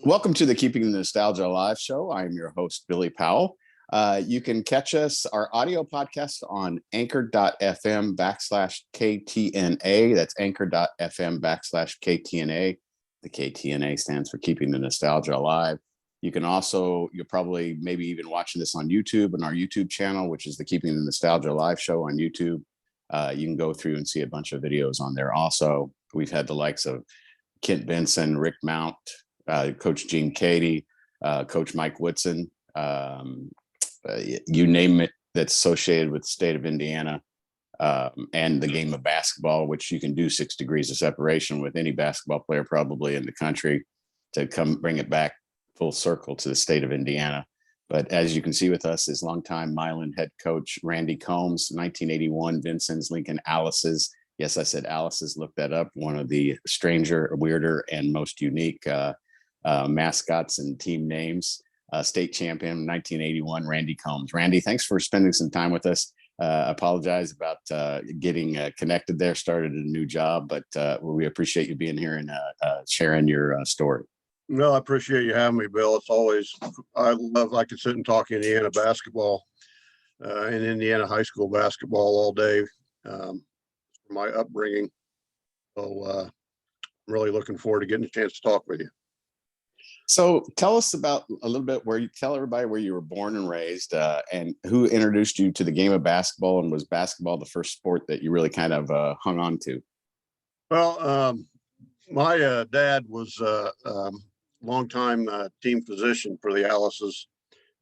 Welcome to the Keeping the Nostalgia Alive show. I'm your host, Billy Powell. You can catch our audio podcast on anchor.fm/KTNA. That's anchor.fm/KTNA. The KTNA stands for Keeping the Nostalgia Alive. You can also, you're probably maybe even watching this on YouTube and our YouTube channel, which is the Keeping the Nostalgia Alive show on YouTube. You can go through and see a bunch of videos on there. Also, we've had the likes of Kent Benson, Rick Mount, Coach Gene Cady, Coach Mike Whitson, you name it that's associated with the state of Indiana, and the game of basketball, which you can do 6 degrees of separation with any basketball player probably in the country to come bring it back full circle to the state of Indiana. But as you can see with us is longtime Milan head coach Randy Combs, 1981 Vincennes Lincoln Alice's. Yes, I said Alice's, look that up. One of the stranger, weirder, and most unique mascots and team names. State champion 1981 Randy Combs. Randy, thanks for spending some time with us. Apologize about getting connected there, started a new job, but we appreciate you being here and sharing your story. No, I appreciate you having me, Bill. It's always, I could sit and talk Indiana basketball and Indiana high school basketball all day for my upbringing. So I'm really looking forward to getting a chance to talk with you. So tell us about a little bit tell everybody where you were born and raised, and who introduced you to the game of basketball, and was basketball the first sport that you really kind of hung on to? Well, my dad was a longtime team physician for the Alices,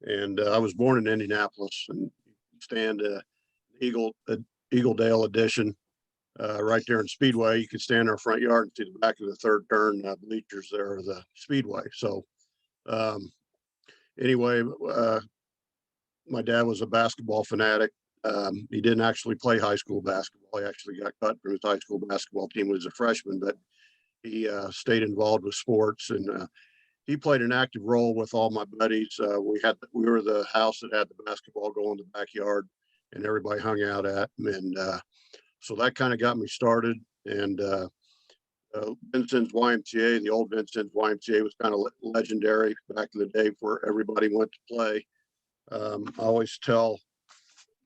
and I was born in Indianapolis, and stand Eagledale edition right there in Speedway. You could stand in our front yard and see the back of the third turn bleachers there of the Speedway. So anyway, my dad was a basketball fanatic. He didn't actually play high school basketball. He actually got cut from his high school basketball team when he was a freshman, but he stayed involved with sports, and he played an active role with all my buddies. We were the house that had the basketball goal in the backyard, and everybody hung out at, and so that kind of got me started. And Vincennes YMCA, the old Vincennes YMCA, was kind of legendary back in the day where everybody went to play. I always tell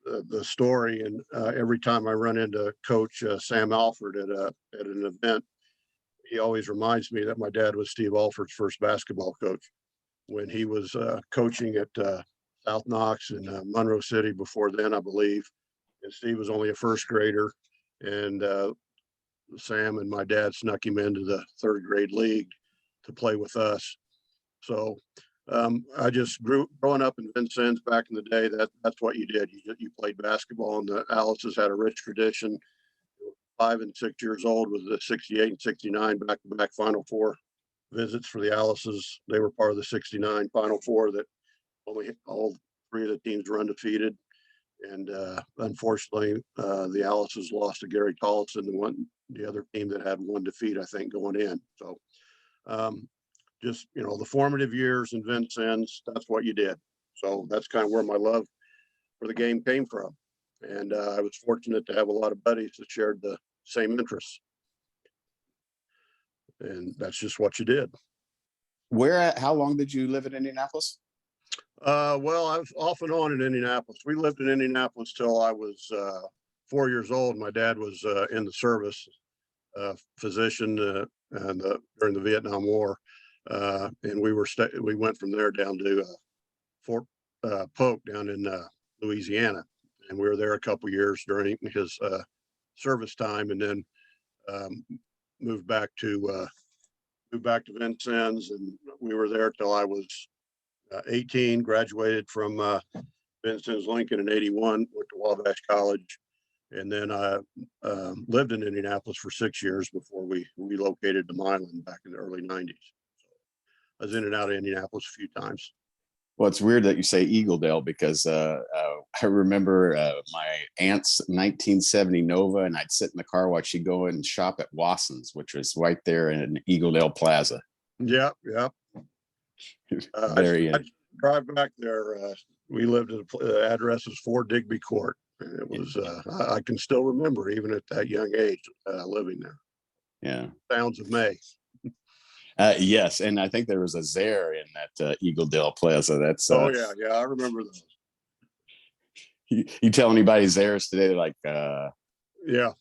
the story, and every time I run into Coach Sam Alford at an event, he always reminds me that my dad was Steve Alford's first basketball coach when he was coaching at South Knox in Monroe City before then, I believe. And Steve was only a first grader, and Sam and my dad snuck him into the third grade league to play with us. So I just growing up in Vincennes back in the day, that's what you did. You played basketball, and the Alices had a rich tradition. 5 and 6 years old with the 68 and 69 back-to-back Final Four visits for the Alices. They were part of the 69 Final Four that only all 3 of the teams were undefeated. And unfortunately, the Alices lost to Gary Tollison, the other team that had 1 defeat, I think, going in. So just, the formative years in Vincennes, that's what you did. So that's kind of where my love for the game came from. And I was fortunate to have a lot of buddies that shared the same interests. And that's just what you did. How long did you live in Indianapolis? Well, I was off and on in Indianapolis. We lived in Indianapolis till I was 4 years old. My dad was in the service, physician during the Vietnam War. And we went from there down to Fort Polk down in Louisiana. And we were there a couple years during his service time, and then moved back to Vincennes, and we were there till I was 18. Graduated from Vincennes Lincoln in '81. Went to Wabash College, and then I lived in Indianapolis for 6 years before we relocated to Milan back in the early '90s. So I was in and out of Indianapolis a few times. Well, it's weird that you say Eagledale, because I remember my aunt's 1970 Nova, and I'd sit in the car while she'd go and shop at Watson's, which was right there in Eagledale Plaza. Yeah. I drive back there. We lived at the address was 4 Digby Court. And it was, I can still remember, even at that young age, living there. Yeah. Sounds of May. Yes, and I think there was a Zare in that Eagle Dale Plaza. That's Oh yeah, yeah, I remember those. you tell anybody Zares today, they're like, Yeah,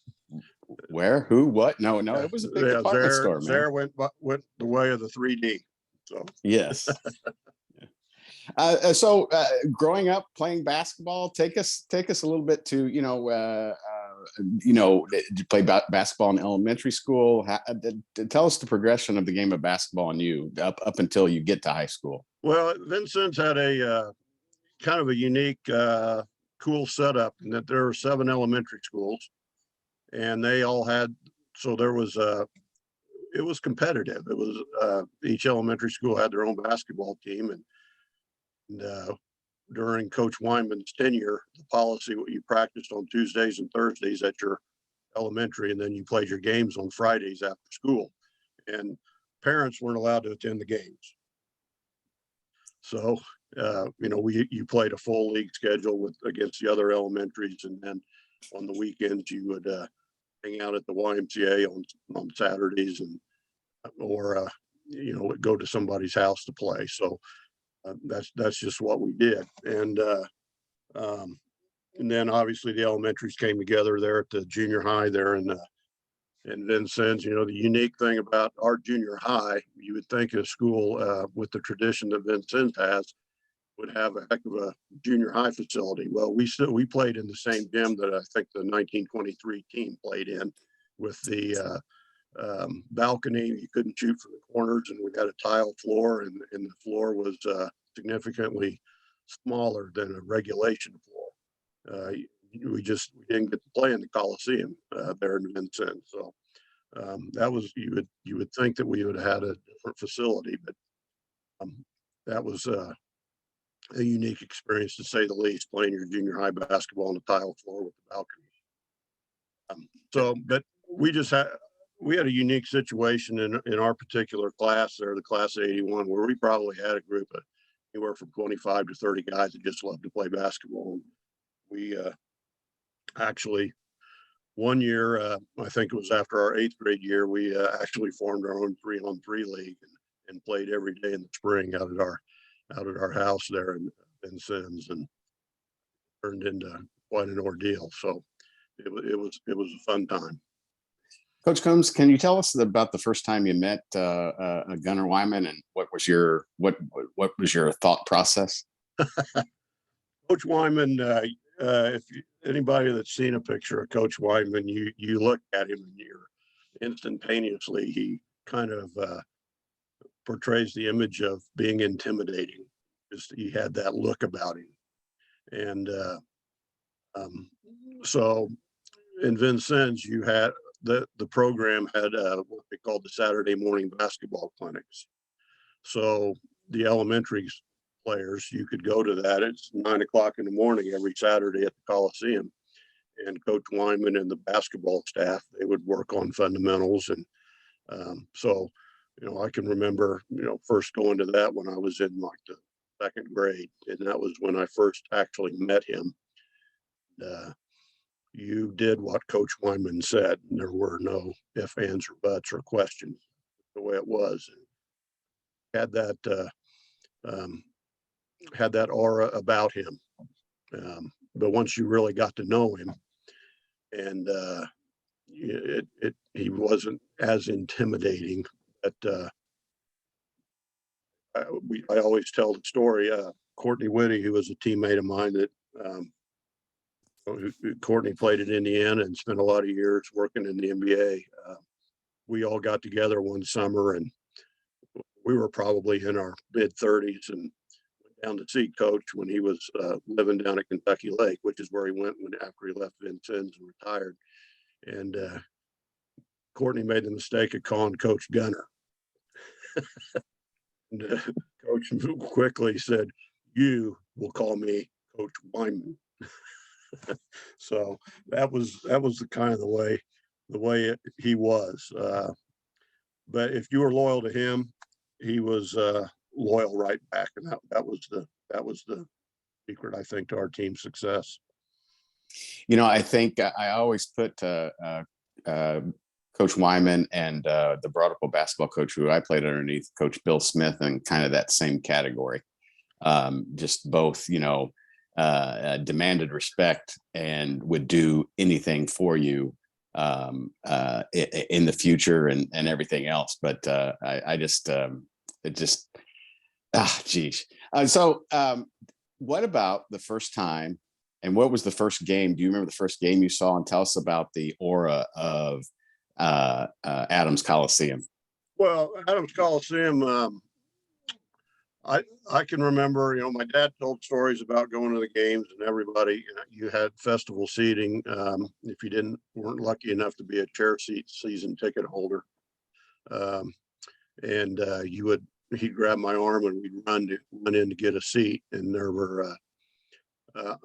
where, who, what? No, yeah, it was a big yeah. department store, man. Zare went the way of the 3D. So Yes. Growing up playing basketball, take us a little bit to did you play basketball in elementary school? Tell us the progression of the game of basketball and you up until you get to high school. well, Vincennes had a kind of a unique, cool setup in that there were 7 elementary schools, and they all had. So there was it was competitive. It was each elementary school had their own basketball team, and during Coach Wyman's tenure, the policy you practiced on Tuesdays and Thursdays at your elementary, and then you played your games on Fridays after school, and parents weren't allowed to attend the games. So you played a full league schedule against the other elementaries, and then on the weekends you would hang out at the YMCA on Saturdays, and or go to somebody's house to play. So that's just what we did, and then obviously the elementaries came together there at the junior high there in Vincennes. The unique thing about our junior high, you would think a school with the tradition that Vincennes has would have a heck of a junior high facility. Well, we played in the same gym that I think the 1923 team played in, with the balcony. You couldn't shoot from the corners, and we had a tile floor, and the floor was significantly smaller than a regulation floor. We didn't get to play in the Coliseum there in Vincennes. So that was, you would think that we would have had a different facility, but that was a unique experience, to say the least, playing your junior high basketball on the tile floor with the balcony. But we had a unique situation in our particular class there, the class of 81, where we probably had a group of anywhere from 25 to 30 guys that just loved to play basketball. We actually, one year, I think it was after our 8th grade year, we actually formed our own 3-on-3 league and played every day in the spring out at our house there in Vincennes, and turned into quite an ordeal. So it was a fun time. Coach Combs, can you tell us about the first time you met Gunner Wyman, and what was your thought process? Coach Wyman, if anybody that's seen a picture of Coach Wyman, you look at him and you're instantaneously, he kind of portrays the image of being intimidating. Just, he had that look about him, and so in Vincennes, you had the program had what they called the Saturday morning basketball clinics. So the elementary players, you could go to that. It's 9 o'clock in the morning every Saturday at the Coliseum, and Coach Wyman and the basketball staff, they would work on fundamentals. And so I can remember first going to that when I was in like the 2nd grade, and that was when I first actually met him. You did what Coach Wyman said, and there were no ifs, ands, or buts or questions. The way it was, and had that aura about him. But once you really got to know him, and he wasn't as intimidating. But I always tell the story. Courtney Whitty, who was a teammate of mine that Courtney played at Indiana and spent a lot of years working in the NBA. We all got together one summer, and we were probably in our mid-30s, and went down to see Coach when he was living down at Kentucky Lake, which is where he went after he left Vincennes and retired. And Courtney made the mistake of calling Coach Gunner. And Coach quickly said, "You will call me Coach Wyman." So that was the kind of the way he was. But if you were loyal to him, he was loyal right back, and that was the secret, I think, to our team's success. I think I always put Coach Coach Wyman and the Broadwell basketball coach who I played underneath, Coach Bill Smith, and kind of that same category. Just both, demanded respect and would do anything for you in the future and everything else. But I just, it just, geez. What about the first time, and what was the first game? Do you remember the first game you saw? And tell us about the aura of Adams Coliseum. Well, Adams Coliseum, I can remember, my dad told stories about going to the games, and everybody, you had festival seating. If you weren't lucky enough to be a chair seat season ticket holder. And he'd grab my arm and we'd run in to get a seat. And there were,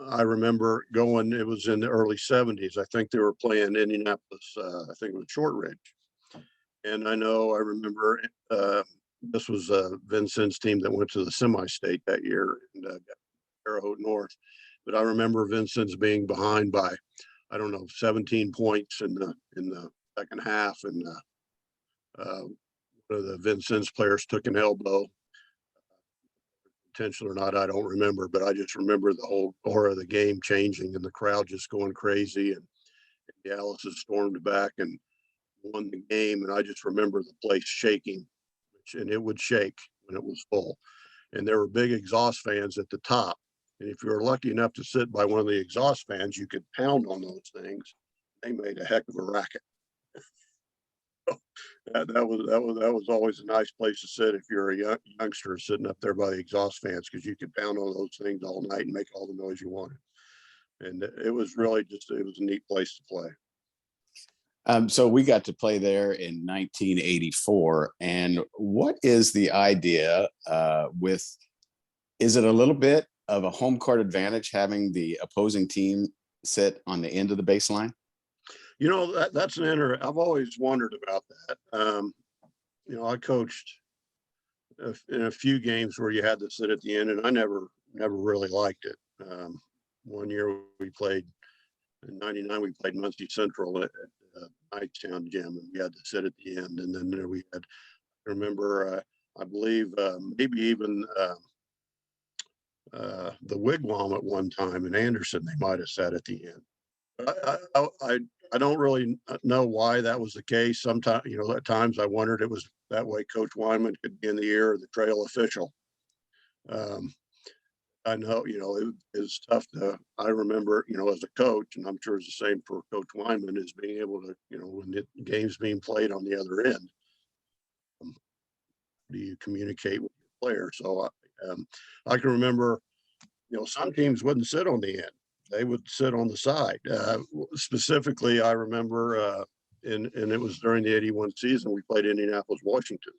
I remember going, it was in the early 70s. I think they were playing Indianapolis, I think it was Shortridge. And I remember this was Vincennes' team that went to the semi-state that year and got Terre Haute North. But I remember Vincennes being behind by, 17 points in the second half. And one of the Vincennes players took an elbow. Intentional or not, I don't remember, but I just remember the whole aura of the game changing and the crowd just going crazy. And the Alice's stormed back and won the game. And I just remember the place shaking, and it would shake when it was full. And there were big exhaust fans at the top. And if you were lucky enough to sit by one of the exhaust fans, you could pound on those things. They made a heck of a racket. That was always a nice place to sit if you're a youngster sitting up there by the exhaust fans, because you could pound on those things all night and make all the noise you wanted. And it was really it was a neat place to play. So we got to play there in 1984. And what is the idea is it a little bit of a home court advantage having the opposing team sit on the end of the baseline? That's I've always wondered about that. I coached in a few games where you had to sit at the end, and I never really liked it. One year we played in '99, we played Muncie Central at Knightstown Gym, and we had to sit at the end. And then there we had, I remember, I believe maybe even the Wigwam at one time in Anderson, they might have sat at the end. I don't really know why that was the case. Sometimes, at times I wondered it was that way Coach Wyman could be in the ear of the trail official. I know, it is tough I remember, as a coach, and I'm sure it's the same for Coach Wyman, is being able to, when the game's being played on the other end, do you communicate with your player? So I can remember, some teams wouldn't sit on the end. They would sit on the side. Specifically, I remember, and it was during the '81 season, we played Indianapolis, Washington.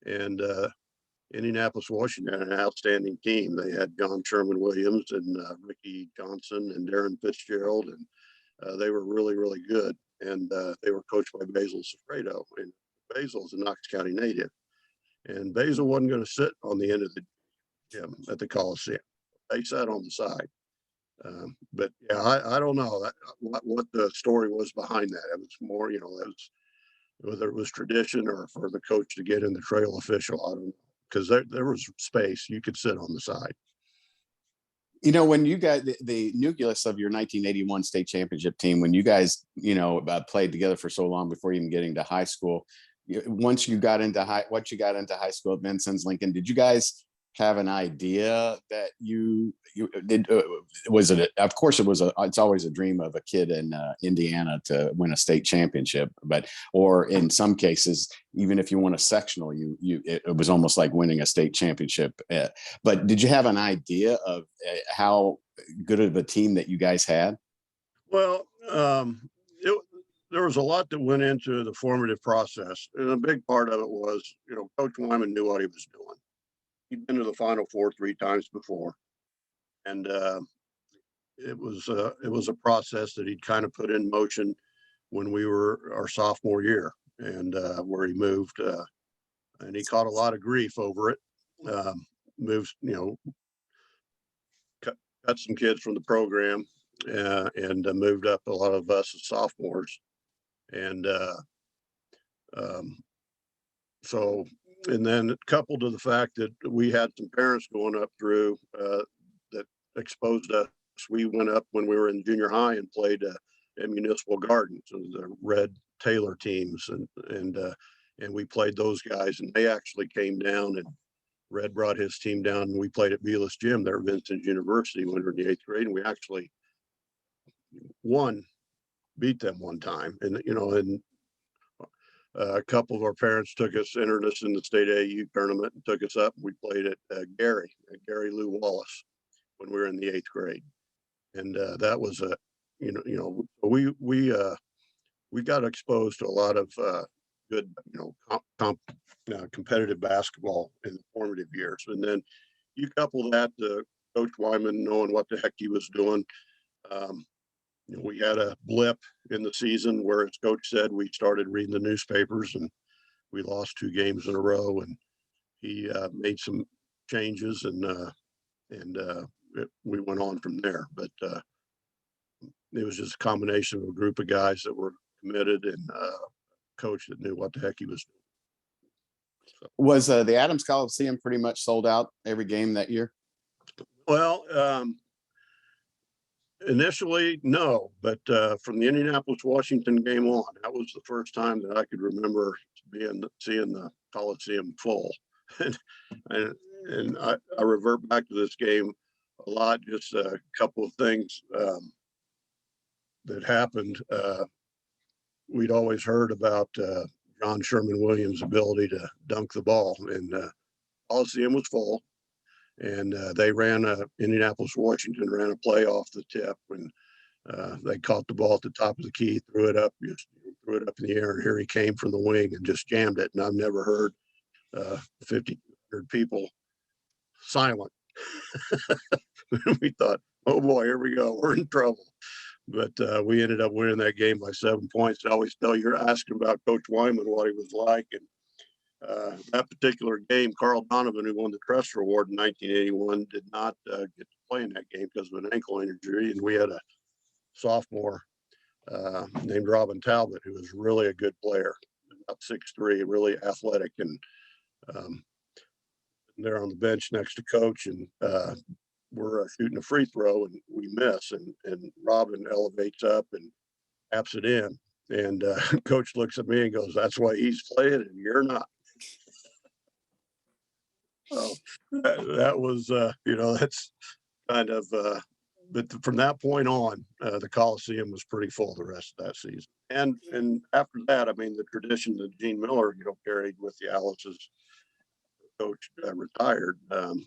And Indianapolis, Washington had an outstanding team. They had John Sherman Williams and Ricky Johnson and Darren Fitzgerald, and they were really, really good. And they were coached by Basil Sofredo. And Basil's a Knox County native. And Basil wasn't going to sit on the end of the gym at the Coliseum. They sat on the side. But yeah, I don't know what the story was behind that. It was more, whether it was tradition or for the coach to get in the trail official. I don't know, because there was space. You could sit on the side. When you got the nucleus of your 1981 state championship team, when you guys, played together for so long before even getting to high school, once you got into high school at Vincennes Lincoln, did you guys have an idea that you did? Was it? Of course, it's always a dream of a kid in Indiana to win a state championship, or in some cases, even if you won a sectional, it was almost like winning a state championship. But did you have an idea of how good of a team that you guys had? Well, there was a lot that went into the formative process, and a big part of it was, Coach Wyman knew what he was doing. He'd been to the Final Four 3 times before, and it was a process that he'd kind of put in motion when we were our sophomore year, and where he moved, and he caught a lot of grief over it. Moved, cut some kids from the program, and moved up a lot of us as sophomores, and Um, so, and then coupled to the fact that we had some parents going up through that exposed us. We went up when we were in junior high and played at Municipal Gardens, the Red Taylor teams, and we played those guys, and they actually came down, and Red brought his team down, and we played at Vilas Gym there at Vincennes University when we were in the 8th grade, and we actually beat them one time, and and a couple of our parents entered us in the state AU tournament and took us up. We played at Gary Lou Wallace when we were in the 8th grade. And that was we got exposed to a lot of good, competitive basketball in the formative years. And then you couple that to Coach Wyman knowing what the heck he was doing. We had a blip in the season where, as Coach said, we started reading the newspapers and we lost 2 games in a row. And he made some changes, and we went on from there. But it was just a combination of a group of guys that were committed and a coach that knew what the heck he was doing. So, Was the Adams Coliseum pretty much sold out every game that year? well, initially, no, but from the Indianapolis Washington game on, that was the first time that I could remember seeing the Coliseum full. and I revert back to this game a lot. Just a couple of things that happened. We'd always heard about John Sherman Williams' ability to dunk the ball, and Coliseum was full. And they Indianapolis, Washington ran a play off the tip, and they caught the ball at the top of the key, threw it up in the air, and here he came from the wing and just jammed it. And I've never heard 1,500 people silent. We thought, oh boy, here we go, we're in trouble. But we ended up winning that game by 7 points. I always tell you're asking about Coach Wyman, what he was like, and that particular game, Carl Donovan, who won the Trester Award in 1981, did not get to play in that game because of an ankle injury. And we had a sophomore named Robin Talbot, who was really a good player, about 6'3", really athletic. And they're on the bench next to Coach, and we're shooting a free throw, and we miss. And Robin elevates up and taps it in. And Coach looks at me and goes, "That's why he's playing and you're not." So that was, that's kind of, but from that point on, the Coliseum was pretty full the rest of that season. And after that, I mean, the tradition that Gene Miller, carried with the Alice's Coach retired, that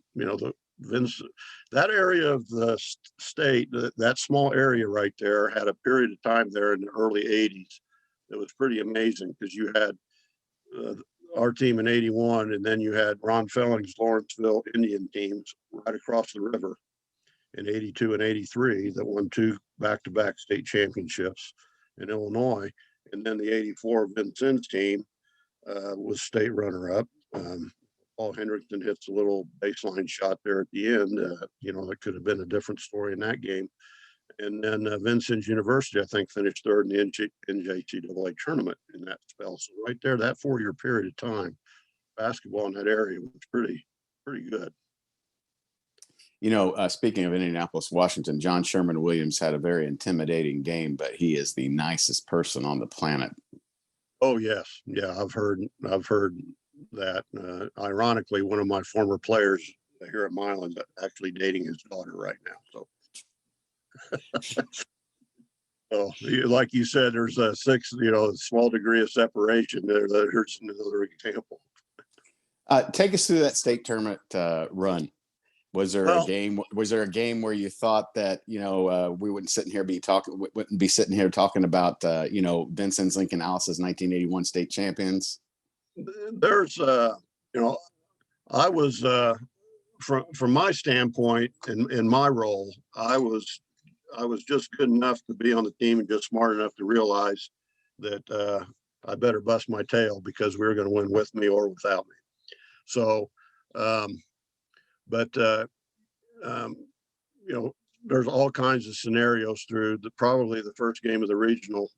area of the state, that small area right there, had a period of time there in the early 80s that was pretty amazing, because you had our team in 81, and then you had Ron Felling's Lawrenceville Indian teams right across the river in 82 and 83 that won 2 back-to-back state championships in Illinois. And then the 84 Vincennes team was state runner-up. Paul Hendrickson hits a little baseline shot there at the end. That could have been a different story in that game. And then Vincennes University, I think, finished third in the NJCAA tournament in that spell. So right there, that 4-year period of time, basketball in that area was pretty good. Speaking of Indianapolis, Washington, John Sherman Williams had a very intimidating game, but he is the nicest person on the planet. Oh yes, yeah, I've heard that. Ironically, one of my former players here at Milan is actually dating his daughter right now. So. So, like you said, there's a small degree of separation there. There's another example. Take us through that state tournament run. Was there a game? Was there a game where you thought that we wouldn't be sitting here talking about Vincennes Lincoln Alice's 1981 state champions? There's I was from my standpoint in my role, I was just good enough to be on the team and just smart enough to realize that I better bust my tail because we were going to win with me or without me. So, there's all kinds of scenarios through probably the first game of the regional.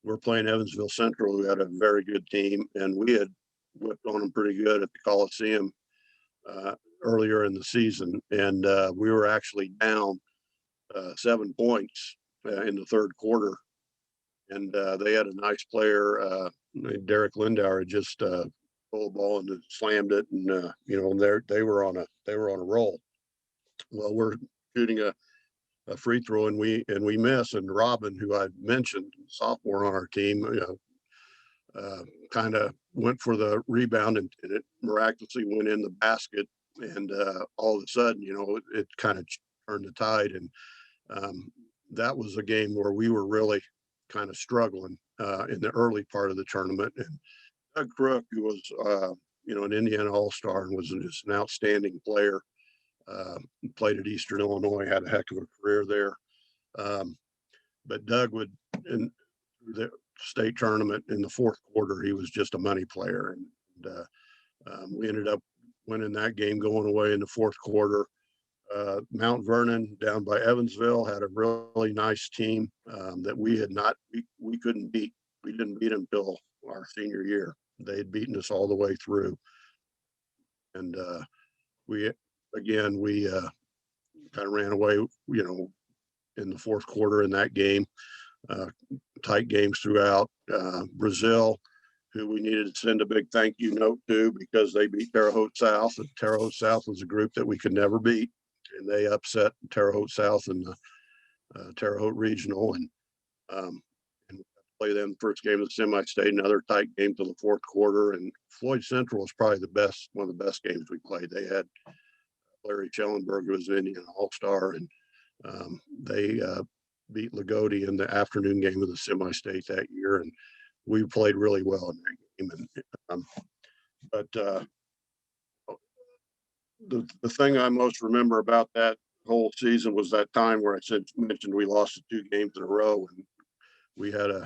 we're playing Evansville Central, who had a very good team, and we had whipped on them pretty good at the Coliseum earlier in the season, and we were actually down 7 points in the third quarter, and they had a nice player, Derek Lindauer, had just pulled the ball and slammed it, and they were on a roll. Well, we're shooting a free throw, and we miss, and Robin, who I mentioned, sophomore on our team, kind of went for the rebound, and it miraculously went in the basket, and all of a sudden, it kind of turned the tide, and that was a game where we were really kind of struggling in the early part of the tournament. And Doug Crook, who was an Indiana All-Star and was just an outstanding player, played at Eastern Illinois, had a heck of a career there. But Doug would, in the state tournament in the fourth quarter, he was just a money player. And we ended up winning that game going away in the fourth quarter. Mount Vernon down by Evansville had a really nice team that we couldn't beat. We didn't beat them until our senior year. They had beaten us all the way through. And we kind of ran away, in the fourth quarter in that game. Tight games throughout. Brazil, who we needed to send a big thank you note to because they beat Terre Haute South. And Terre Haute South was a group that we could never beat, and they upset Terre Haute South in the Terre Haute Regional, and play them first game of the semi-state. Another tight game to the fourth quarter. And Floyd Central was probably one of the best games we played. They had Larry Schellenberg, who was an Indian All-Star, and they beat Lagodi in the afternoon game of the semi-state that year, and we played really well in that game. But the thing I most remember about that whole season was that time where I mentioned we lost 2 games in a row, and we had a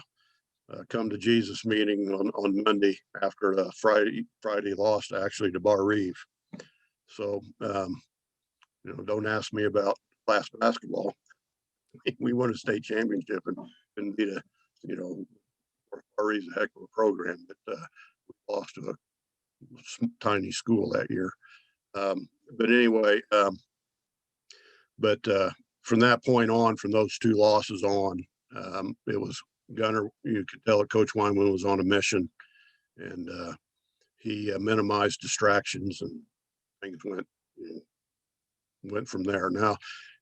come to Jesus meeting on Monday after the Friday loss actually to Bar Reeve. So don't ask me about class basketball. We won a state championship and beat Bar Reeve's a heck of a program, but we lost to a tiny school that year. But anyway, from that point on, from those 2 losses on, it was Gunner. You could tell that Coach Wyman was on a mission, and he minimized distractions, and things went from there. Now,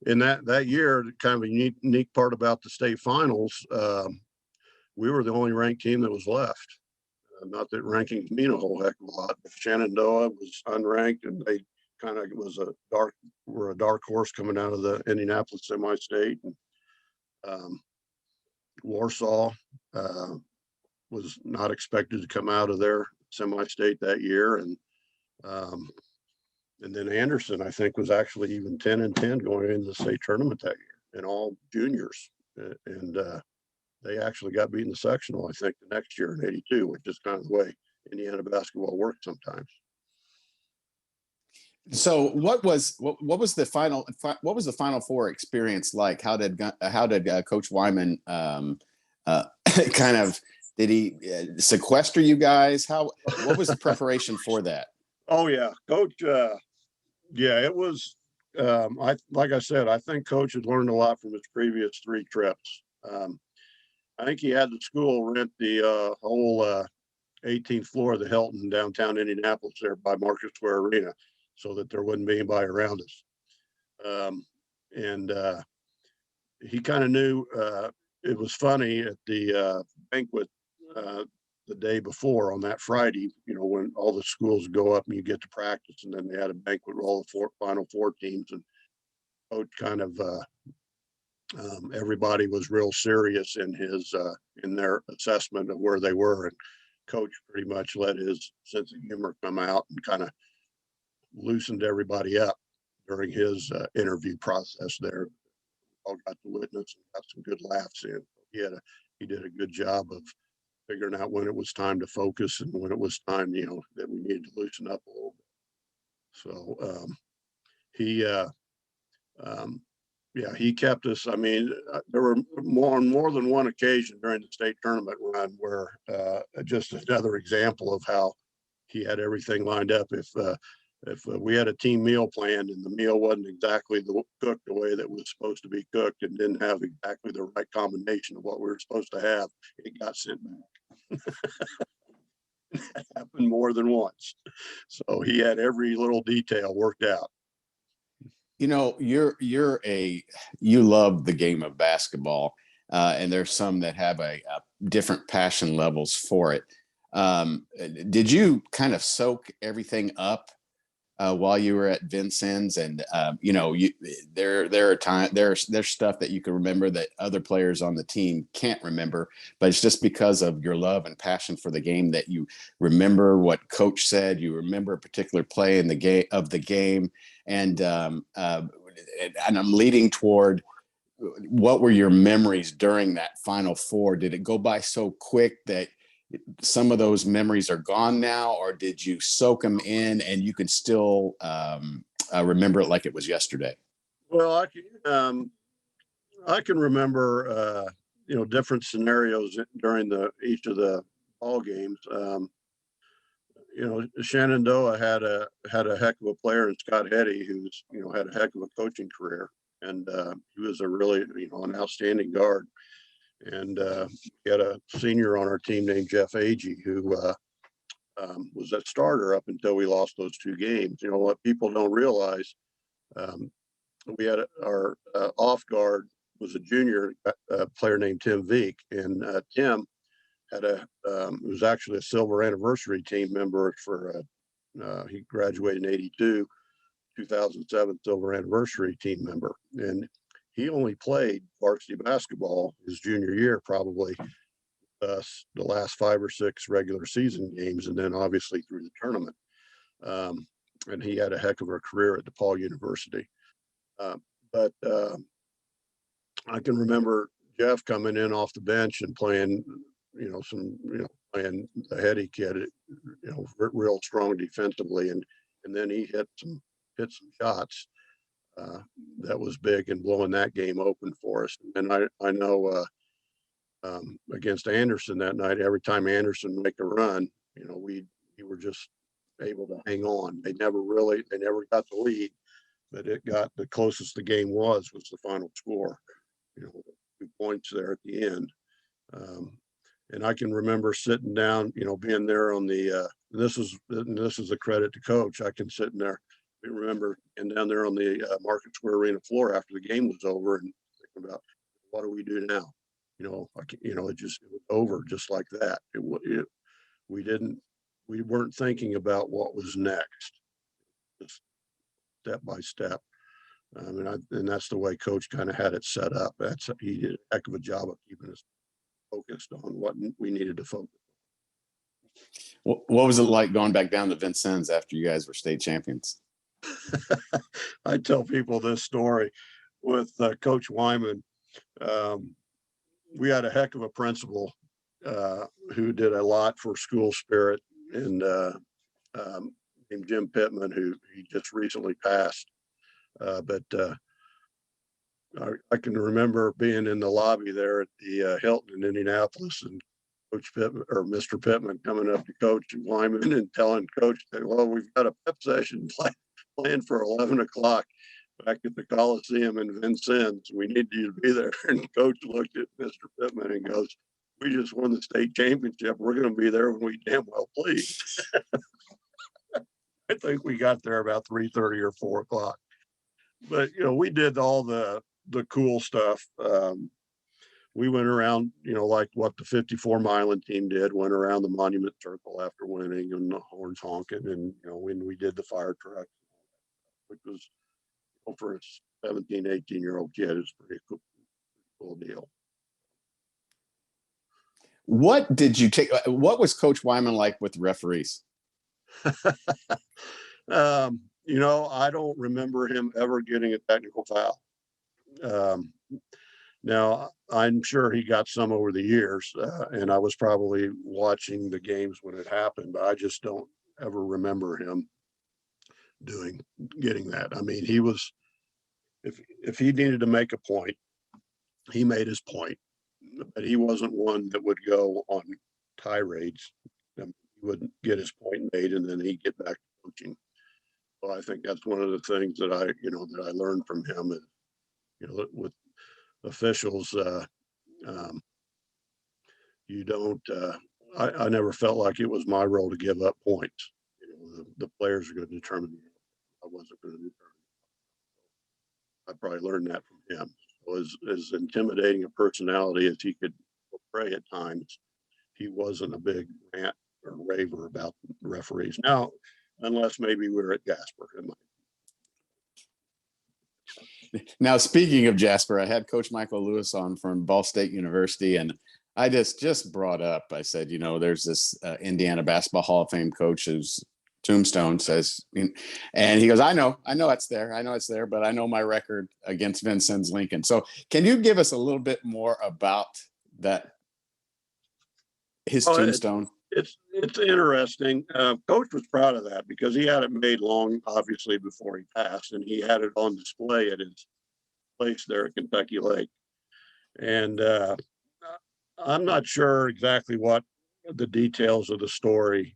in that year, kind of a unique part about the state finals, we were the only ranked team that was left. Not that rankings mean a whole heck of a lot, but Shenandoah was unranked, and they kind of were a dark horse coming out of the Indianapolis semi-state. And Warsaw was not expected to come out of their semi-state that year, and then Anderson, I think, was actually even 10-10 going into the state tournament that year, and all juniors. And they actually got beat in the sectional, I think, the next year in '82, which is kind of the way Indiana basketball works sometimes. So what was the Final Four experience like? How did Coach Wyman kind of, did he sequester you guys? What was the preparation for that? Oh yeah, Coach. Yeah, it was. Like I said, I think Coach had learned a lot from his previous 3 trips. I think he had the school rent the whole 18th floor of the Hilton in downtown Indianapolis there by Market Square Arena, so that there wouldn't be anybody around us. And he kind of knew. It was funny at the banquet the day before on that Friday, when all the schools go up and you get to practice, and then they had a banquet with all the Final Four teams, and Coach kind of everybody was real serious in their assessment of where they were, and Coach pretty much let his sense of humor come out and kind of loosened everybody up during his interview process there. All got to witness and got some good laughs in. He did a good job of figuring out when it was time to focus and when it was time, that we needed to loosen up a little bit. So he yeah, he kept us. I mean, there were more than one occasion during the state tournament run where just another example of how he had everything lined up. If we had a team meal planned and the meal wasn't exactly cooked the way that was supposed to be cooked and didn't have exactly the right combination of what we were supposed to have, it got sent back. That happened more than once. So he had every little detail worked out. You know, you love the game of basketball, and there's some that have a different passion levels for it. Did you kind of soak everything up while you were at Vincennes? And you know, there are times there's stuff that you can remember that other players on the team can't remember, but it's just because of your love and passion for the game that you remember what coach said, you remember a particular play in the game, and I'm leading toward, what were your memories during that Final Four? Did it go by so quick that some of those memories are gone now, or did you soak them in and you can still remember it like it was yesterday? Well, I can remember different scenarios during each of the ball games. Shenandoah had a heck of a player in Scott Heddy, who's had a heck of a coaching career, and he was a really an outstanding guard. And we had a senior on our team named Jeff Agee, who was a starter up until we lost those two games. You know what people don't realize, we had our off guard was a junior player named Tim Veek, and Tim had was actually a silver anniversary team member for he graduated in 82, 2007 silver anniversary team member, and he only played varsity basketball his junior year, probably the last 5 or 6 regular season games, and then obviously through the tournament. And he had a heck of a career at DePaul University. But I can remember Jeff coming in off the bench and playing, playing the heady kid, real strong defensively, and then he hit some shots that was big and blowing that game open for us. And I know against Anderson that night, every time Anderson make a run, we were just able to hang on. They never got the lead, but it got the closest the game was the final score. 2 points there at the end. And I can remember sitting down, being there on the. This is a credit to Coach. I can sit in there. I remember and down there on the Market Square Arena floor after the game was over and thinking about, what do we do now? It was over just like that. We weren't thinking about what was next, just step by step. And that's the way Coach kind of had it set up. He did a heck of a job of keeping us focused on what we needed to focus. What was it like going back down to Vincennes after you guys were state champions? I tell people this story with Coach Wyman. We had a heck of a principal who did a lot for school spirit, and named Jim Pittman, who he just recently passed. But I can remember being in the lobby there at the Hilton in Indianapolis, and Coach Pittman or Mr. Pittman coming up to Coach Wyman and telling Coach that, well, we've got a pep session planned for 11 o'clock back at the Coliseum in Vincennes. We need you to be there. And Coach looked at Mr. Pittman and goes, we just won the state championship. We're going to be there when we damn well please. I think we got there about 3:30 or 4 o'clock. But, we did all the cool stuff. We went around, like what the 54 Milan team did, went around the Monument Circle after winning and the horns honking. And, when we did the fire truck, which was, for a 17, 18-year-old kid, it's a pretty cool deal. What was Coach Wyman like with referees? I don't remember him ever getting a technical foul. Now, I'm sure he got some over the years, and I was probably watching the games when it happened, but I just don't ever remember him getting that. I mean, if he needed to make a point, he made his point, but he wasn't one that would go on tirades. He wouldn't get his point made and then he'd get back to coaching. So I think that's one of the things that I learned from him is, with officials, you don't, I never felt like it was my role to give up points. The players are going to determine. I wasn't going to determine. I probably learned that from him. So as intimidating a personality as he could portray at times, he wasn't a big rant or raver about the referees. Now, unless maybe we were at Jasper. Now, speaking of Jasper, I had Coach Michael Lewis on from Ball State University, and I just brought up, I said, there's this Indiana Basketball Hall of Fame coach whose tombstone says, and he goes, I know it's there, but I know my record against Vincennes Lincoln. So can you give us a little bit more about that, his tombstone? It's interesting. Coach was proud of that because he had it made long, obviously, before he passed, and he had it on display at his place there at Kentucky Lake. And I'm not sure exactly what the details of the story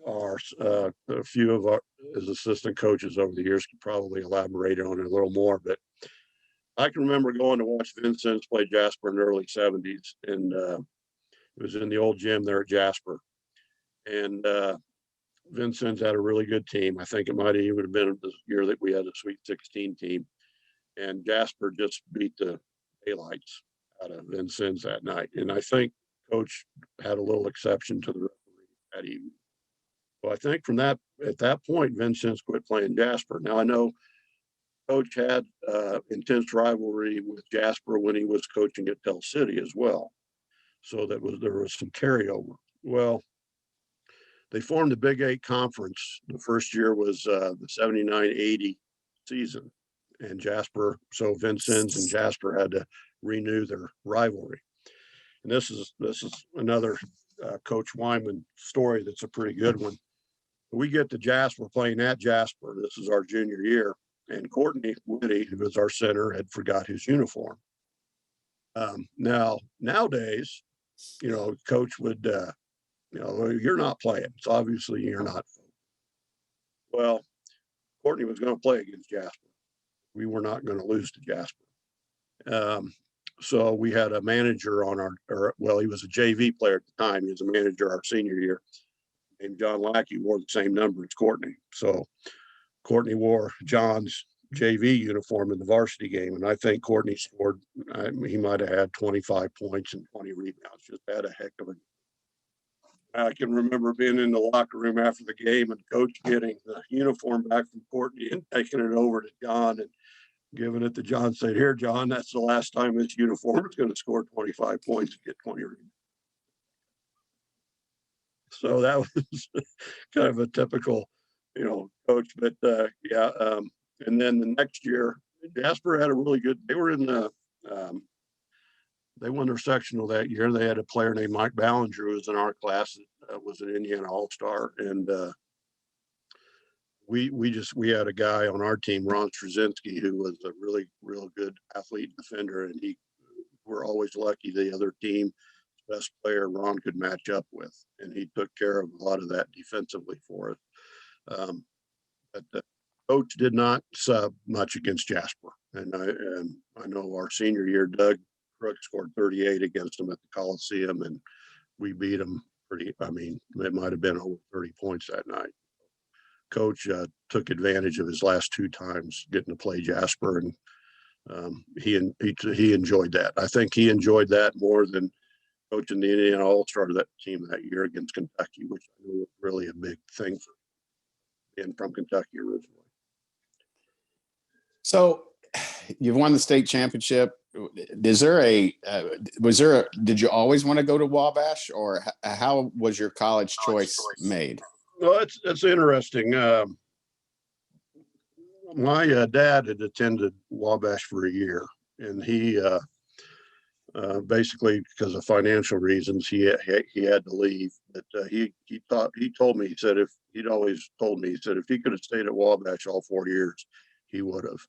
are. A few of his assistant coaches over the years could probably elaborate on it a little more, but I can remember going to watch Vincennes play Jasper in the early 70s, and it was in the old gym there at Jasper. And Vincennes had a really good team. I think it might even have been the year that we had a Sweet 16 team. And Jasper just beat the daylights out of Vincennes that night. And I think Coach had a little exception to the referee that evening. So I think at that point, Vincennes quit playing Jasper. Now I know Coach had intense rivalry with Jasper when he was coaching at Tell City as well. So there was some carryover. Well, they formed the Big 8 conference. The first year was the 79-80 season, and Vincennes and Jasper had to renew their rivalry. And this is another Coach Wyman story that's a pretty good one. We get to Jasper, playing at Jasper. This is our junior year, and Courtney Whitty, who was our center, had forgot his uniform. Nowadays, Coach would, you're not playing. So obviously you're not. Well, Courtney was going to play against Jasper. We were not going to lose to Jasper. So we had a manager on he was a JV player at the time. He was a manager our senior year, named John Lackey, wore the same number as Courtney. So Courtney wore John's JV uniform in the varsity game. And I think Courtney scored, he might have had 25 points and 20 rebounds, just had a heck of a. I can remember being in the locker room after the game and Coach getting the uniform back from Courtney and taking it over to John and giving it to John, saying, "Here, John, that's the last time this uniform is going to score 25 points and get 20 rebounds." So that was kind of a typical, coach. But and then the next year, Jasper had a really good. They were in the. They won their sectional that year. They had a player named Mike Ballinger who was in our class. That was an Indiana All-Star, and we had a guy on our team, Ron Straczynski, who was a really real good athlete and defender, and we're always lucky the other team best player Ron could match up with, and he took care of a lot of that defensively for us. But the coach did not sub much against Jasper, and I know our senior year, Doug Crooks scored 38 against him at the Coliseum, and we beat him pretty. I mean, it might have been over 30 points that night. Coach took advantage of his last two times getting to play Jasper, and he enjoyed that. I think he enjoyed that more than coaching the Indiana All-Star that team that year against Kentucky, which I know was really a big thing for being from Kentucky originally. So you've won the state championship. Did you always want to go to Wabash, or how was your college choice made? Well, it's interesting. My dad had attended Wabash for a year, and he basically because of financial reasons he had to leave. But he told me, he said if he could have stayed at Wabash all 4 years, he would have.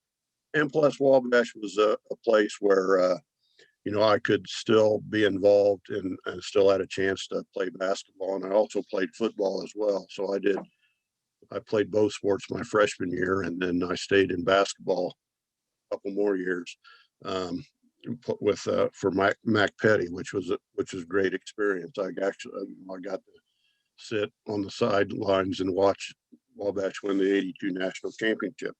And plus Wabash was a place where, I could still be involved and still had a chance to play basketball. And I also played football as well. So I played both sports my freshman year, and then I stayed in basketball a couple more years with for Mac Petty, which was a great experience. I got to sit on the sidelines and watch Wabash win the '82 national championship,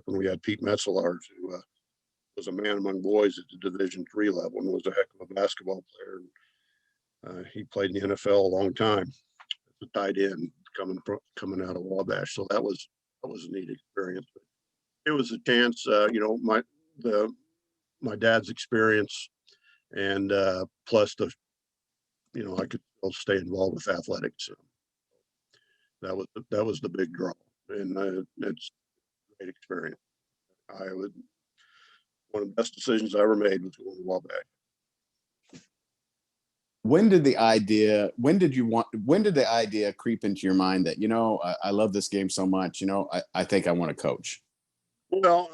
and we had Pete Metzelaars, who was a man among boys at the Division III level and was a heck of a basketball player. He played in the NFL a long time as a tight end coming out of Wabash. So that was a neat experience. It was a chance, my dad's experience, and plus I could still stay involved with athletics. So that was the big draw, and it's a great experience. One of the best decisions I ever made was going to Wabash. When did the idea creep into your mind that, I love this game so much, I think I want to coach? Well,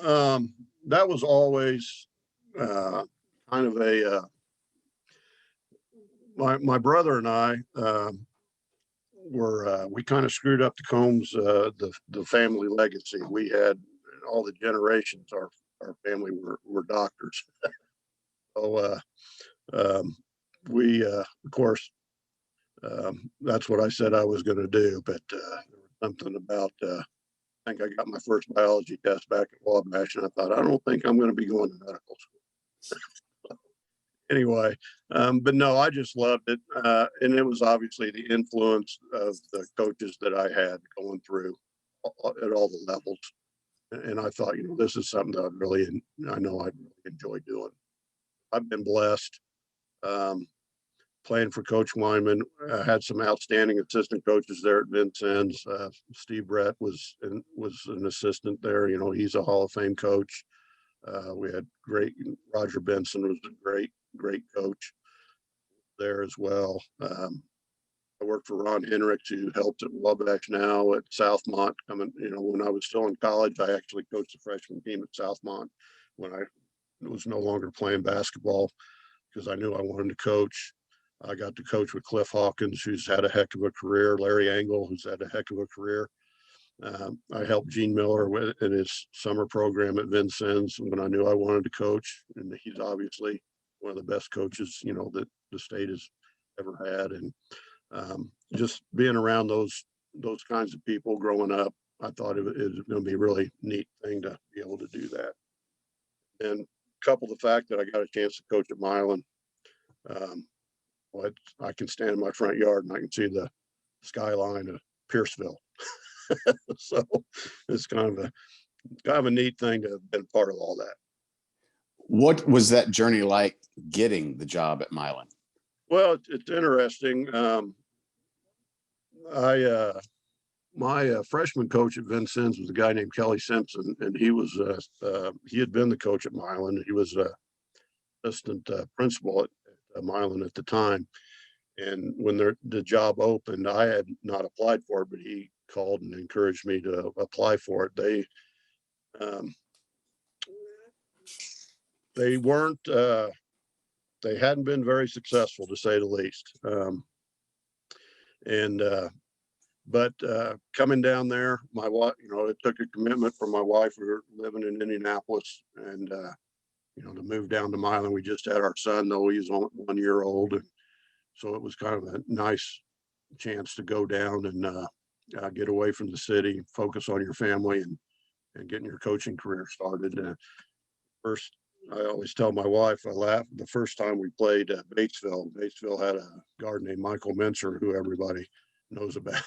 that was always kind of my brother and I we kind of screwed up the Combs, the family legacy. We had all the generations, our family were doctors. So we, of course, that's what I said I was going to do, but there was something about, I think I got my first biology test back at Wabash, and I thought, I don't think I'm going to be going to medical school. Anyway, but no, I just loved it. And it was obviously the influence of the coaches that I had going through at all the levels. And I thought, this is something that I know I'd really enjoy doing. I've been blessed playing for Coach Wyman. I had some outstanding assistant coaches there at Vincennes. Steve Brett was an assistant there. He's a Hall of Fame coach. We had Roger Benson was a great coach there as well. I worked for Ron Henricks, who helps at Wabash now at Southmont. When I was still in college, I actually coached the freshman team at Southmont when I was no longer playing basketball because I knew I wanted to coach. I got to coach with Cliff Hawkins, who's had a heck of a career, Larry Engel, who's had a heck of a career. I helped Gene Miller in his summer program at Vincennes when I knew I wanted to coach, and he's obviously one of the best coaches, that the state has ever had. And just being around those kinds of people growing up, I thought it was going to be a really neat thing to be able to do that. And couple the fact that I got a chance to coach at Milan, I can stand in my front yard and I can see the skyline of Pierceville. So it's kind of a neat thing to have been part of all that. What was that journey like getting the job at Milan? Well, it's interesting. My freshman coach at Vincennes was a guy named Kelly Simpson, and he had been the coach at Milan. He was assistant principal at Milan at the time. And when the job opened, I had not applied for it, but he called and encouraged me to apply for it. They weren't, they hadn't been very successful, to say the least. But coming down there, my wife, it took a commitment from my wife. We were living in Indianapolis, and to move down to Milan. We just had our son, though he's only 1 year old, and so it was kind of a nice chance to go down and get away from the city, focus on your family, and getting your coaching career started. First, I always tell my wife, I laugh, the first time we played Batesville had a guard named Michael Mincer, who everybody knows about.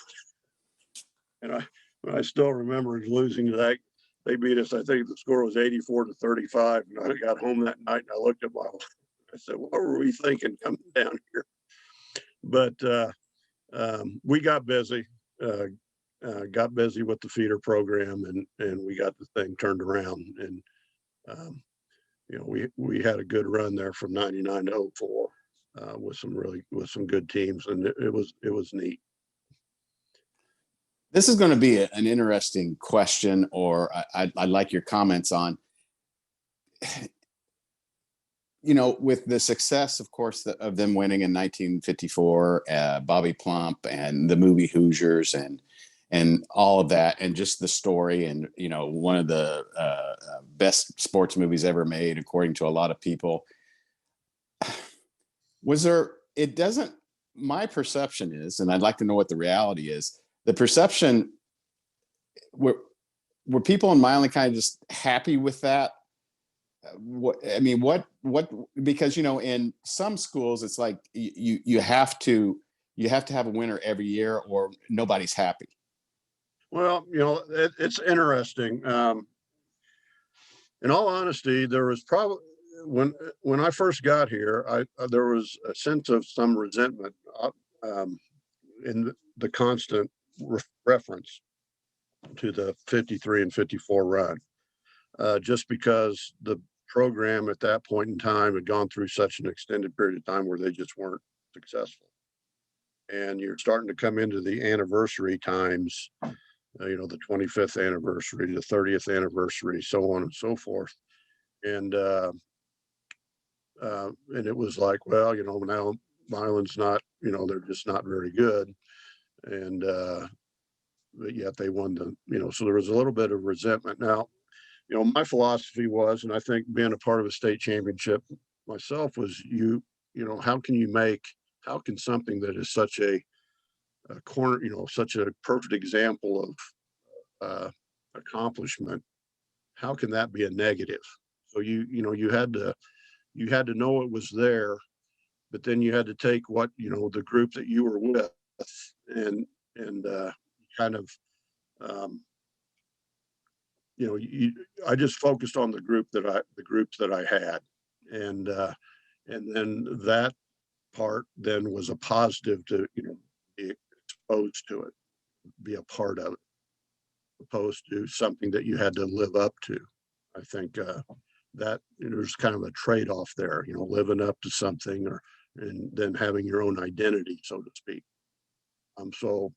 And I still remember losing to that. They beat us, I think the score was 84-35. And I got home that night and I looked at my wife. I said, what were we thinking coming down here? But we got busy with the feeder program, and we got the thing turned around. And we had a good run there from 99 to 04 with some good teams, and it was neat. This is going to be an interesting question, or I'd like your comments on, with the success, of course, of them winning in 1954, Bobby Plump and the movie Hoosiers and all of that, and just the story, and one of the best sports movies ever made, according to a lot of people. Was there? It doesn't. My perception is, and I'd like to know what the reality is. The perception were people in Milan kind of just happy with that? What because in some schools it's like you have to have a winner every year or nobody's happy. Well, it's interesting. In all honesty, there was probably when I first got here, there was a sense of some resentment in the constant reference to the 53 and 54 run, just because the program at that point in time had gone through such an extended period of time where they just weren't successful. And you're starting to come into the anniversary times, the 25th anniversary, the 30th anniversary, so on and so forth. And it was like, well, now Milan's not, they're just not very good. And but yet they won so there was a little bit of resentment. Now, my philosophy was, and I think being a part of a state championship myself was, how can something that is such a corner, such a perfect example of accomplishment, how can that be a negative? So you had to know it was there, but then you had to take what, the group that you were with and kind of, I just focused on the groups that I had, and then that part then was a positive to be exposed to it, be a part of it, opposed to something that you had to live up to. I think that there's kind of a trade-off there, living up to something and then having your own identity, so to speak. So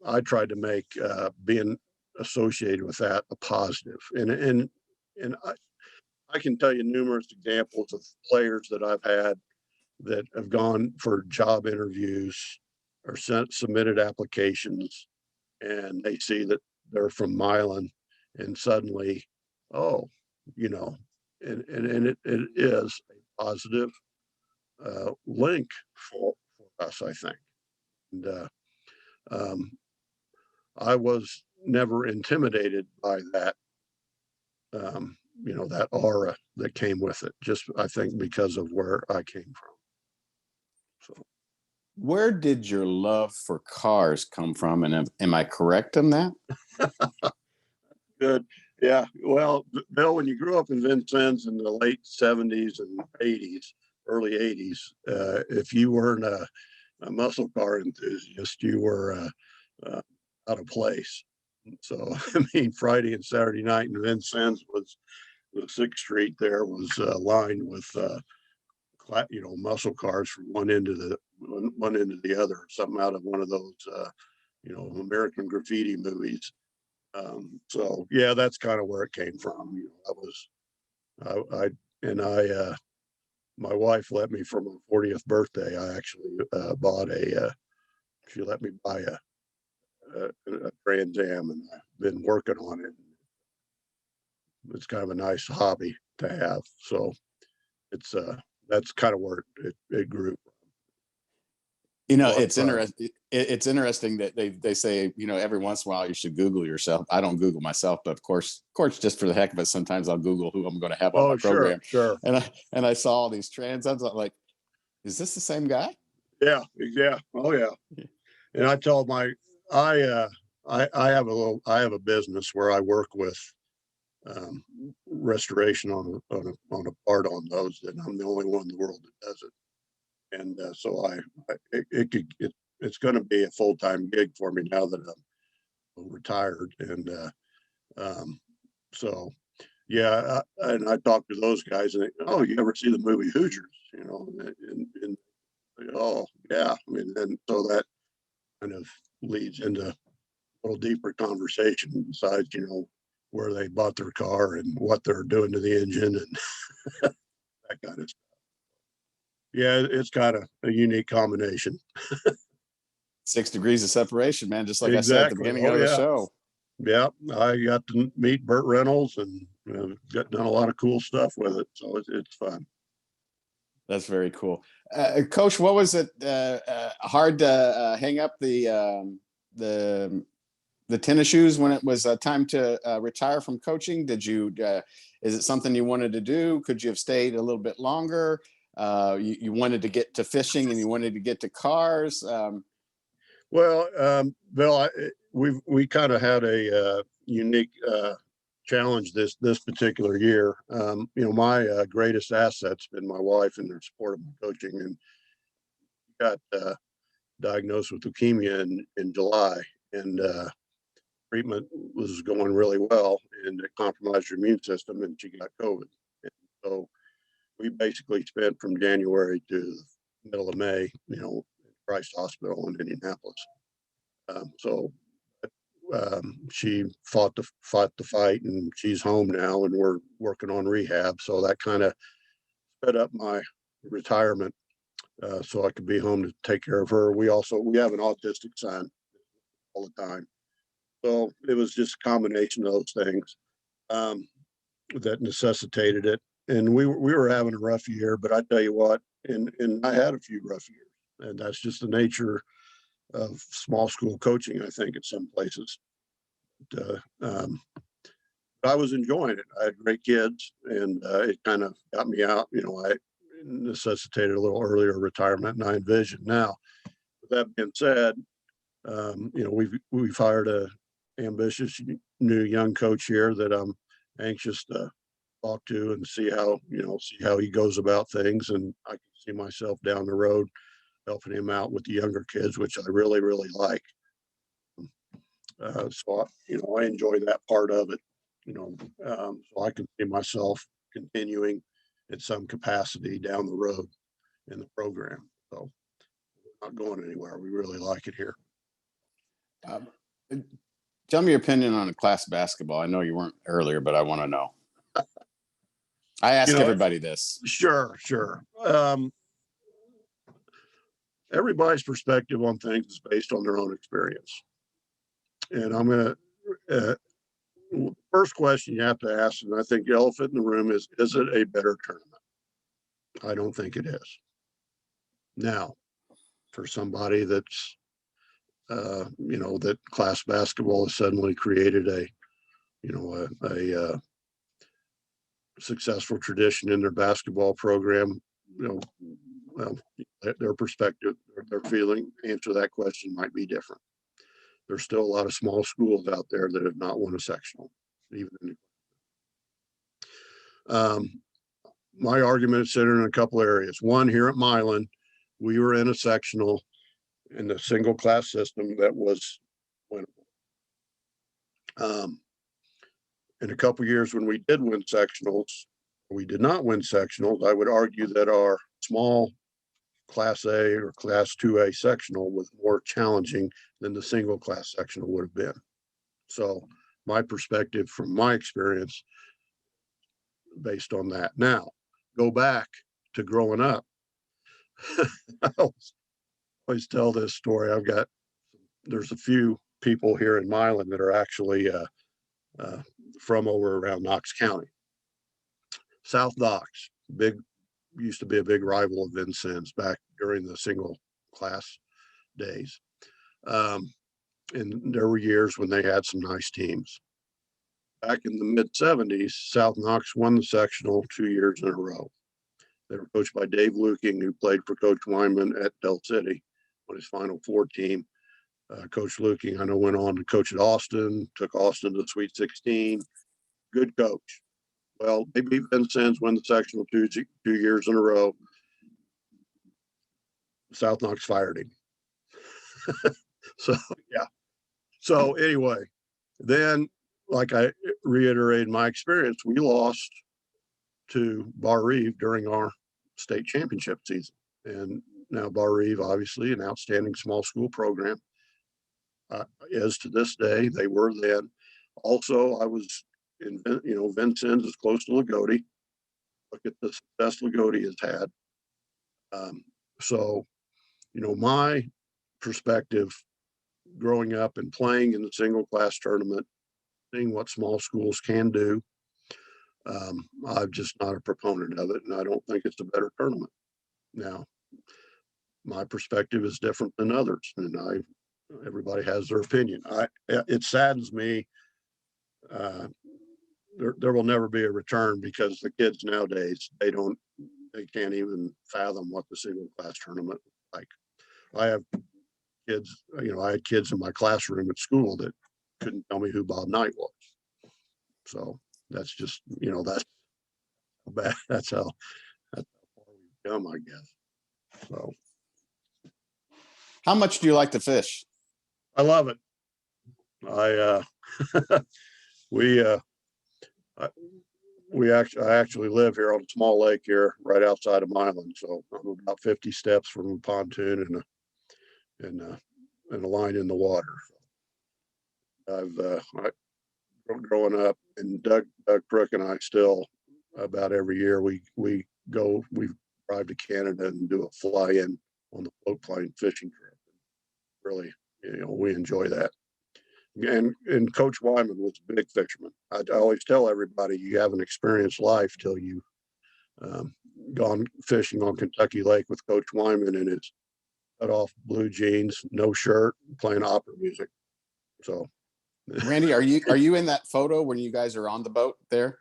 I tried to make being associated with that a positive, and I can tell you numerous examples of players that I've had that have gone for job interviews or submitted applications, and they see that they're from Milan, and suddenly, oh, and it is a positive link for us, I think. And I was never intimidated by that, that aura that came with it, just I think because of where I came from. So, where did your love for cars come from? And am I correct in that? good. Yeah. Well, Bill, when you grew up in Vincennes in the late 70s and 80s, early 80s, if you weren't a muscle car enthusiast, you were out of place. So, I mean, Friday and Saturday night in Vincennes was the 6th Street there was lined with, muscle cars from one end to the other, something out of one of those, American Graffiti movies. So yeah, that's kind of where it came from. My wife let me, for my 40th birthday, I actually she let me buy a Trans Am, and I've been working on it. It's kind of a nice hobby to have. So it's that's kind of where it grew. It's interesting. It's interesting that they say, every once in a while you should Google yourself. I don't Google myself, but of course, just for the heck of it, sometimes I'll Google who I'm going to have on my program. Sure. And I saw all these trends. I was like, is this the same guy? Yeah. Oh yeah. And I told I have a business where I work with restoration on a part on those, and I'm the only one in the world that does it. And so it's going to be a full-time gig for me now that I'm retired. And so yeah, and I talked to those guys, and you ever see the movie Hoosiers? And oh yeah, I mean, and so that kind of leads into little deeper conversation besides, where they bought their car and what they're doing to the engine and that kind of stuff. Yeah, it's kind of a unique combination. 6 degrees of separation, man. Just like I said at the Exactly. beginning Oh, of the yeah. show. Yeah, I got to meet Burt Reynolds and got done a lot of cool stuff with it. So it's fun. That's very cool. Coach, what was it hard to hang up the tennis shoes when it was time to retire from coaching? Did you? Is it something you wanted to do? Could you have stayed a little bit longer? You wanted to get to fishing and you wanted to get to cars. Well, Bill, we kind of had a unique challenge this particular year. My greatest asset's been my wife and her support of my coaching, and got diagnosed with leukemia in July, and treatment was going really well, and it compromised her immune system, and she got COVID. And so we basically spent from January to the middle of May, Christ Hospital in Indianapolis. She fought the fight, and she's home now, and we're working on rehab. So that kind of sped up my retirement, so I could be home to take care of her. We have an autistic son all the time, so it was just a combination of those things that necessitated it. And we were having a rough year, but I tell you what, and I had a few rough years, and that's just the nature of small school coaching, I think, at some places. I was enjoying it. I had great kids, and it kind of got me out. I necessitated a little earlier retirement, and I envision now. With that being said, we've hired a ambitious new young coach here that I'm anxious to talk to and see how he goes about things, and I can see myself down the road helping him out with the younger kids, which I really, really like. So I enjoy that part of it. So I can see myself continuing in some capacity down the road in the program. So not going anywhere. We really like it here. Tell me your opinion on class basketball. I know you weren't earlier, but I want to know. I ask everybody this. Sure. Everybody's perspective on things is based on their own experience. And I'm going to, first question you have to ask, and I think the elephant in the room is it a better tournament? I don't think it is. Now, for somebody that's, that class basketball has suddenly created a successful tradition in their basketball program, well, their perspective, their feeling, answer that question might be different. There's still a lot of small schools out there that have not won a sectional, even my argument is centered in a couple areas. One, here at Milan, we were in a sectional in the single class system that was winnable. In a couple years when we did win sectionals, we did not win sectionals. I would argue that our small class A or class 2A sectional was more challenging than the single class sectional would have been. So my perspective from my experience based on that. Now, go back to growing up. I always tell this story. There's a few people here in Milan that are actually from over around Knox County. South Knox, used to be a big rival of Vincennes back during the single class days. And there were years when they had some nice teams. Back in the mid-'70s, South Knox won the sectional 2 years in a row. They were coached by Dave Luking, who played for Coach Wyman at Del City on his Final Four team. Coach Luking, I know, went on to coach at Austin, took Austin to the Sweet 16. Good coach. Well, they beat Vincennes, won the sectional 2 years in a row. South Knox fired him. So, yeah. So anyway, then, like I reiterated my experience, we lost to Bar Reeve during our state championship season. And now Bar Reeve, obviously, an outstanding small school program. is to this day. They were then. Also, I was in, Vincennes is close to Lagodi. Look at the success Lagodi has had. So, my perspective growing up and playing in the single class tournament, seeing what small schools can do, I'm just not a proponent of it, and I don't think it's a better tournament. Now, my perspective is different than others, and everybody has their opinion. It saddens me. There will never be a return because the kids nowadays, they can't even fathom what the single class tournament is like. I have kids, I had kids in my classroom at school that couldn't tell me who Bob Knight was. So that's just, that's bad. That's how far we've come, I guess. So. How much do you like to fish? I love it. I actually live here on a small lake here right outside of Milan. So I'm about 50 steps from a pontoon and a line in the water. Growing up, and Doug Crook and I still about every year we drive to Canada and do a fly in on the float plane fishing trip. Really, we enjoy that. And Coach Wyman was a big fisherman. I always tell everybody, you have an experienced life till you gone fishing on Kentucky Lake with Coach Wyman in his cut off blue jeans, no shirt, playing opera music. So, Randy, are you in that photo when you guys are on the boat there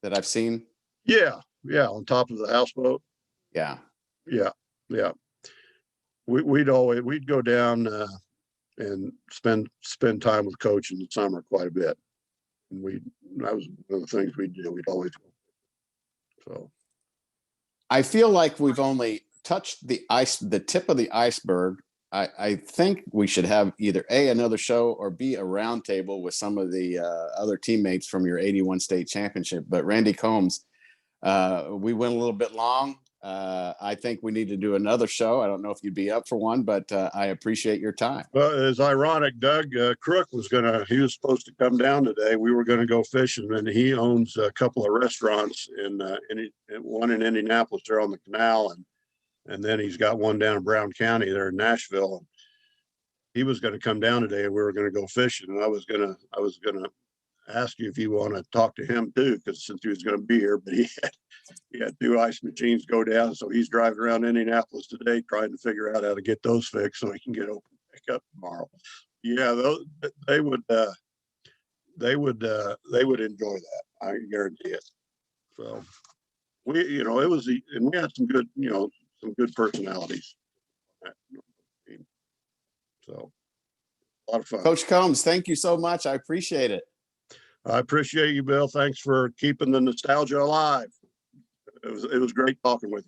that I've seen? Yeah, on top of the houseboat. Yeah. We'd go down and spend time with Coach in the summer quite a bit, and that was one of the things we'd do. We'd always go. So I feel like we've only touched the tip of the iceberg. I think we should have either another show or B, a roundtable with some of the other teammates from your 81 state championship. But Randy Combs, we went a little bit long. I think we need to do another show. I don't know if you'd be up for one, but I appreciate your time. Well, it's ironic. Doug Crook he was supposed to come down today. We were going to go fishing, and he owns a couple of restaurants one in Indianapolis there on the canal, and then he's got one down in Brown County there in Nashville. He was going to come down today, and we were going to go fishing. And I was going to ask you if you want to talk to him too, because since he was going to be here, but he had 2 ice machines go down, so he's driving around Indianapolis today trying to figure out how to get those fixed so he can get open pick up tomorrow. Yeah, they would enjoy that. I guarantee it. So and we had some good personalities. So a lot of fun. Coach Combs, thank you so much. I appreciate it. I appreciate you, Bill. Thanks for keeping the nostalgia alive. It was great talking with you.